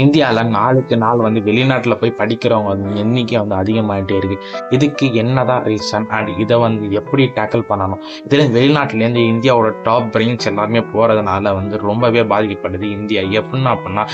இந்தியால நாளுக்கு நாள் வந்து வெளிநாட்டுல போய் படிக்கிறவங்க வந்து எண்ணிக்கை வந்து அதிகமாயிட்டே இருக்கு. இதுக்கு என்னதான் ரீசன் அண்ட் இதை வந்து எப்படி டேக்கிள் பண்ணணும்? இதுல வெளிநாட்டுலேருந்து இந்தியாவோட டாப் பிரெயின்ஸ் எல்லாருமே போறதுனால வந்து ரொம்பவே பாதிக்கப்படுது இந்தியா. எப்படின்னா அப்படின்னா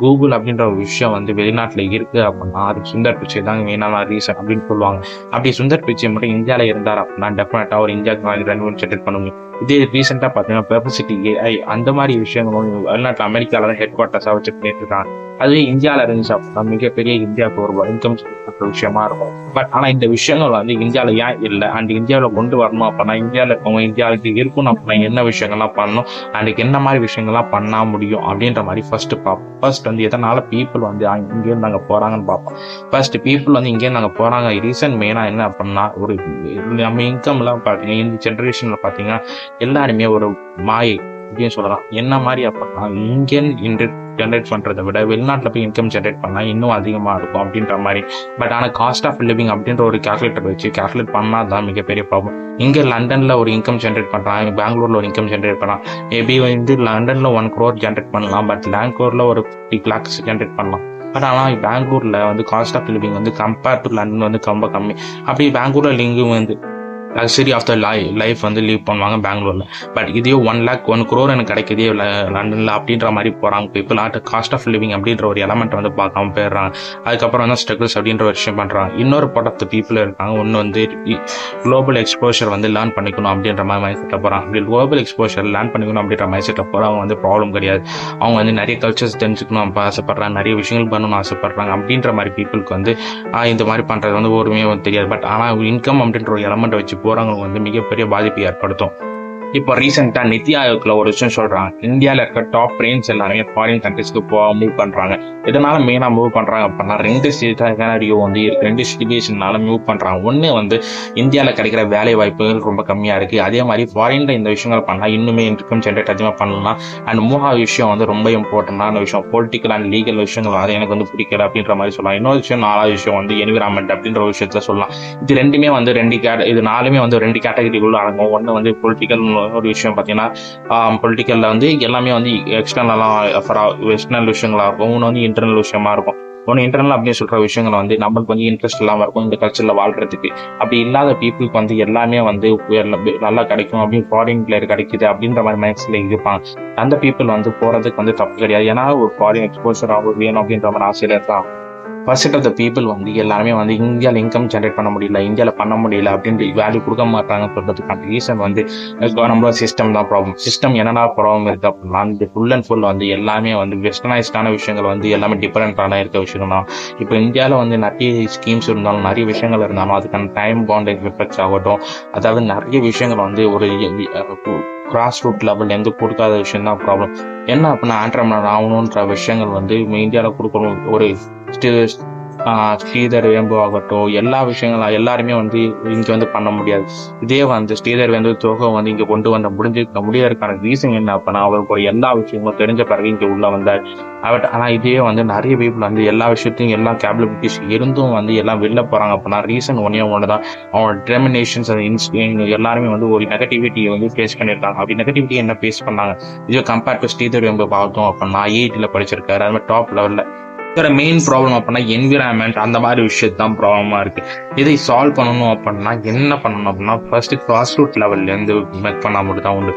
கூகுள் அப்படின்ற ஒரு விஷயம் வந்து வெளிநாட்டுல இருக்கு அப்படின்னா அது சுந்தர் பிச்சை தான் மெயினான ரீசன் அப்படின்னு சொல்லுவாங்க. அப்படி சுந்தர் பிச்சை மட்டும் இந்தியால இருந்தார் அப்படின்னா டெஃபினட்டா ஒரு இந்தியாவுக்கு ரெண்டு செட்டில் பண்ண முடியும். இதே ரீசெண்டா பாத்தீங்கன்னா பெர்ப்ளெக்சிட்டி AI அந்த மாதிரி விஷயங்களும் வெளிநாட்டு அமெரிக்கால தான் ஹெட் குவார்ட்டர்ஸா வச்சு பண்ணிட்டு இருக்காங்க. அதுவே இந்தியாவில இருந்துச்சு அப்படின்னா மிகப்பெரிய இந்தியாவுக்கு ஒரு இன்கம் விஷயமா இருக்கும். பட் ஆனா இந்த விஷயங்கள் வந்து இந்தியாவில ஏன் இல்லை அண்ட் இந்தியாவில கொண்டு வரணும் அப்படின்னா இந்தியாவில இருக்கவங்க இந்தியாவுக்கு இருக்கணும் அப்படின்னா என்ன விஷயங்கள்லாம் பண்ணணும் அண்ட் என்ன மாதிரி விஷயங்கள்லாம் பண்ண முடியும் அப்படின்ற மாதிரி ஃபர்ஸ்ட் பார்ப்போம். ஃபர்ஸ்ட் வந்து எதனால பீப்புள் வந்து இங்கேருந்து நாங்கள் போறாங்கன்னு பார்ப்போம். ஃபர்ஸ்ட் பீப்புள் வந்து இங்கேருந்து நாங்கள் போறாங்க ரீசன் மெயினா என்ன அப்படின்னா ஒரு நம்ம இன்கம் எல்லாம் பாத்தீங்கன்னா இந்த ஜென்ரேஷன்ல பாத்தீங்கன்னா எல்லாருமே ஒரு மாயை அப்படின்னு சொல்லலாம். என்ன மாதிரி அப்படின்னா இந்தியன் ஜென்ரேட் பண்றதை விட வெளிநாட்டில் போய் இன்கம் ஜென்ரேட் பண்ணா இன்னும் அதிகமா இருக்கும் அப்படின்ற மாதிரி. பட் ஆனால் காஸ்ட் ஆஃப் லிவிங் அப்படின்ற ஒரு கால்குலேட்டர் வச்சு கால்குலேட் பண்ணால் தான் மிகப்பெரிய ப்ராப்ளம். இங்கே லண்டன்ல ஒரு இன்கம் ஜென்ரேட் பண்றாங்க, பெங்களூர்ல ஒரு இன்கம் ஜென்ரேட் பண்ணலாம். மேபி வந்து லண்டன்ல 1 crore ஜென்ரேட் பண்ணலாம், பட் பெங்களூர்ல ஒரு 50 lakhs ஜென்ரேட் பண்ணலாம். பட் ஆனால் பெங்களூர்ல வந்து காஸ்ட் ஆஃப் லிவிங் வந்து கம்பேர்ட் டு லண்டன் வந்து ரொம்ப கம்மி. அப்படி பெங்களூர்ல லிங்கும் வந்து லக்ஸரி ஆஃப் த லைஃப் வந்து லீவ் பண்ணுவாங்க பெங்களூர்ல. பட் இதே 1 lakh 1 crore எனக்கு கிடைக்குதே லண்டன்ல அப்படின்ற மாதிரி போறாங்க பீப்புள். காஸ்ட் ஆஃப் லிவிங் அப்படின்ற ஒரு எலமெண்ட் வந்து பார்க்காம போயிடுறாங்க. அதுக்கப்புறம் வந்து ஸ்ட்ரகிள்ஸ் அப்படின்ற ஒரு விஷயம் பண்றாங்க. இன்னொரு பார்ட் ஆஃப் த பீப்புள் இருக்காங்க, ஒன்று வந்து குளோபல் எக்ஸ்போஷர் வந்து லேர்ன் பண்ணிக்கணும் அப்படின்ற மாதிரி மைண்ட் செட்டில் போறாங்க. அப்படி குளோபல் எக்ஸ்போஷர் லேர்ன் பண்ணிக்கணும் அப்படின்ற மைண்ட் செட்டில் போறவங்க வந்து ப்ராப்ளம் கிடையாது. அவங்க வந்து நிறைய கல்ச்சர்ஸ் தெரிஞ்சுக்கணும் ஆசைப்படுறாங்க, நிறைய விஷயங்கள் பண்ணணும்னு ஆசைப்படுறாங்க. அப்படின்ற மாதிரி பீப்புளுக்கு வந்து இந்த மாதிரி பண்றது வந்து ஒருமே தெரியாது. பட் ஆனால் இன்கம் அப்படின்ற ஒரு எலமெண்ட் வச்சு போறவங்க வந்து மிகப்பெரிய பாதிப்பை ஏற்படுத்தும். இப்போ ரீசெண்டா நித்தி ஆயோக்ல ஒரு விஷயம் சொல்றாங்க, இந்தியாவில் இருக்க டாப் பிரெயின்ஸ் எல்லாருமே ஃபாரின் கண்ட்ரிஸ்க்கு மூவ் பண்றாங்க. இதனால மெயினா மூவ் பண்றாங்க அப்படின்னா ரெண்டு சினாரியோ வந்து இருக்கு, ரெண்டு சிச்சுவேஷனால மூவ் பண்றாங்க. ஒண்ணு வந்து இந்தியாவில் கிடைக்கிற வேலை வாய்ப்புகள் ரொம்ப கம்மியா இருக்கு, அதே மாதிரி ஃபாரின்ல இந்த விஷயங்கள் பண்ணா இன்னுமே இன்கம் ஜென்ரேட் அதிகமா பண்ணலாம். அண்ட் மூணாவது விஷயம் வந்து ரொம்ப இம்பார்ட்டன்டான விஷயம் பொலிட்டிக்கல் அண்ட் லீகல் விஷயங்கள், அது எனக்கு வந்து பிடிக்கல அப்படின்ற மாதிரி சொல்லலாம். இன்னொரு விஷயம் நாலாவது விஷயம் வந்து என்விரான்மெண்ட் அப்படின்ற ஒரு விஷயத்துல சொல்லலாம். இது ரெண்டுமே வந்து இது நாலுமே வந்து ரெண்டு கேட்டகரிக்குள்ள அடங்கும். ஒன்று வந்து பொலிட்டிக்கல் ஒரு விஷயம் பார்த்தீங்கன்னா பொலிட்டிக்கல்ல வந்து எல்லாமே வந்து வெஸ்டர்னல் விஷயங்களா இருக்கும். ஒன்று வந்து இன்டர்னல் விஷயமா இருக்கும். ஒன்று இன்டர்னல் அப்படின்னு சொல்ற விஷயங்கள் வந்து நம்மளுக்கு வந்து இன்ட்ரெஸ்ட் இல்லாமல் இருக்கும் இந்த கல்ச்சர்ல வாழ்றதுக்கு. அப்படி இல்லாத பீப்புளுக்கு வந்து எல்லாமே வந்து நல்லா கிடைக்கும் அப்படின்னு ஃபாரின் பிளேயர் கிடைக்குது அப்படின்ற மாதிரி மைண்ட்ஸ்ல இருப்பாங்க. அந்த பீப்புள் வந்து போறதுக்கு வந்து தப்பு கிடையாது, ஏன்னா ஒரு ஃபாரின் எக்ஸ்போசர் ஆகும் வேணும் அப்படின்ற மாதிரி ஆசையில இருக்கான். பர்சன்ட் ஆஃப் த பீப்புள் வந்து எல்லாருமே வந்து இந்தியாவில் இன்கம் ஜென்ரேட் பண்ண முடியல, இந்தியாவில் பண்ண முடியல அப்படின்ட்டு வேல்யூ கொடுக்க மாட்டாங்க சொல்றதுக்கான ரீசன் வந்து நம்மளோட சிஸ்டம் தான் ப்ராப்ளம். சிஸ்டம் என்னடா ப்ராப்ளம் இருக்கு அப்படின்னா ஃபுல் அண்ட் ஃபுல் வந்து எல்லாமே வந்து வெஸ்டர்னைஸ்டான விஷயங்கள் வந்து எல்லாமே டிஃபரெண்டான இருக்க விஷயம் தான். இப்போ இந்தியாவில் வந்து நிறைய ஸ்கீம்ஸ் இருந்தாலும் நிறைய விஷயங்கள் இருந்தாலும் அதுக்கான டைம் பாண்ட் எஃபெக்ட்ஸ் ஆகட்டும், அதாவது நிறைய விஷயங்கள் வந்து ஒரு கிராஸ் ரூட் லெவல் எந்த கொடுக்காத விஷயம் தான் ப்ராப்ளம். என்ன அப்படின்னா ஆண்டர்பிரனர் ஆகணுன்ற விஷயங்கள் வந்து இந்தியாவில் கொடுக்கணும். ஒரு ஸ்ரீதர் வேம்பு ஆகட்டும், எல்லா விஷயங்களும் எல்லாருமே வந்து இங்க வந்து பண்ண முடியாது. இதே வந்து ஸ்ரீதர் வேம்பு தொகை வந்து இங்க கொண்டு வந்த முடியறதுக்கான ரீசன் என்ன அப்படின்னா அவருக்கு எல்லா விஷயங்களும் தெரிஞ்ச பிறகு இங்க உள்ள வந்தார். ஆனா இதே வந்து நிறைய பீப்புள் வந்து எல்லா விஷயத்தையும் எல்லா கேபபிலிட்டிஸ் இருந்தும் வந்து எல்லாம் வெளில போறாங்க அப்படின்னா ரீசன் ஒண்ணுதான், அவங்களோட டிட்டர்மினேஷன்ஸ் எல்லாருமே வந்து ஒரு நெகட்டிவிட்டியை வந்து ஃபேஸ் பண்ணியிருக்காங்க. அப்படி நெகட்டிவிட்டி என்ன ஃபேஸ் பண்ணாங்க, இதே கம்பேர்ட் டு ஸ்ரீதர் வேம்பு பார்த்தோம் அப்படின்னா IIT படிச்சிருக்காரு, அது மாதிரி டாப் லெவல்ல. மெயின் ப்ராப்ளம் அப்படின்னா என்விரான்மெண்ட் அந்த மாதிரி விஷயத்து தான் ப்ராப்ளமா இருக்கு. இதை சால்வ் பண்ணணும் அப்படின்னா என்ன பண்ணணும் அப்படின்னா ஃபர்ஸ்ட் கிராஸ் ரூட் லெவல்ல இருந்து மேக் பண்ணா மட்டும் தான் உண்டு.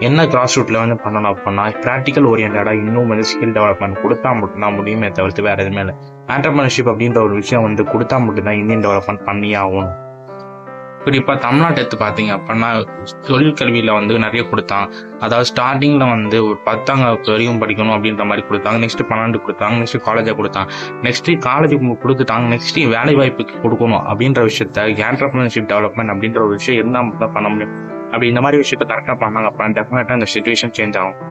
என்ன கிராஸ் ரூட் லெவல் பண்ணணும் அப்படின்னா ப்ராக்டிக்கல் ஓரியன்டா இன்னும் வந்து ஸ்கில் டெவலப்மெண்ட் கொடுத்தா மட்டும்தான் முடியுமே தவிர்த்து வேற எதுவுமே இல்லை. ஆண்டர்பிரினர்ஷிப் அப்படின்ற ஒரு விஷயம் வந்து கொடுத்தா மட்டும்தான் இந்தியன் டெவலப்மெண்ட் பண்ணியே ஆகணும். குறிப்பா தமிழ்நாட்டை எடுத்து பார்த்தீங்க அப்படின்னா தொழில் கல்வியில வந்து நிறைய கொடுத்தாங்க. அதாவது ஸ்டார்டிங்ல வந்து ஒரு 10ஆம் வகுப்பு வரையும் படிக்கணும் அப்படின்ற மாதிரி கொடுத்தாங்க, நெக்ஸ்ட் 12 கொடுத்தாங்க, நெக்ஸ்ட் காலேஜை கொடுத்தாங்க, நெக்ஸ்ட் காலேஜுக்கு கொடுத்துட்டாங்க, நெக்ஸ்ட் வேலை வாய்ப்புக்கு கொடுக்கணும் அப்படின்ற விஷயத்த ஆண்டர்பிரினர்ஷிப் டெவலப்மெண்ட் அப்படின்ற ஒரு விஷயம் இருந்தால் மட்டும் பண்ண முடியும். அப்படி இந்த மாதிரி விஷயத்த கரெக்டாக பண்ணாங்க அப்படின்னா டெஃபினட்டா இந்த சிச்சுவேஷன் சேஞ்ச் ஆகும்.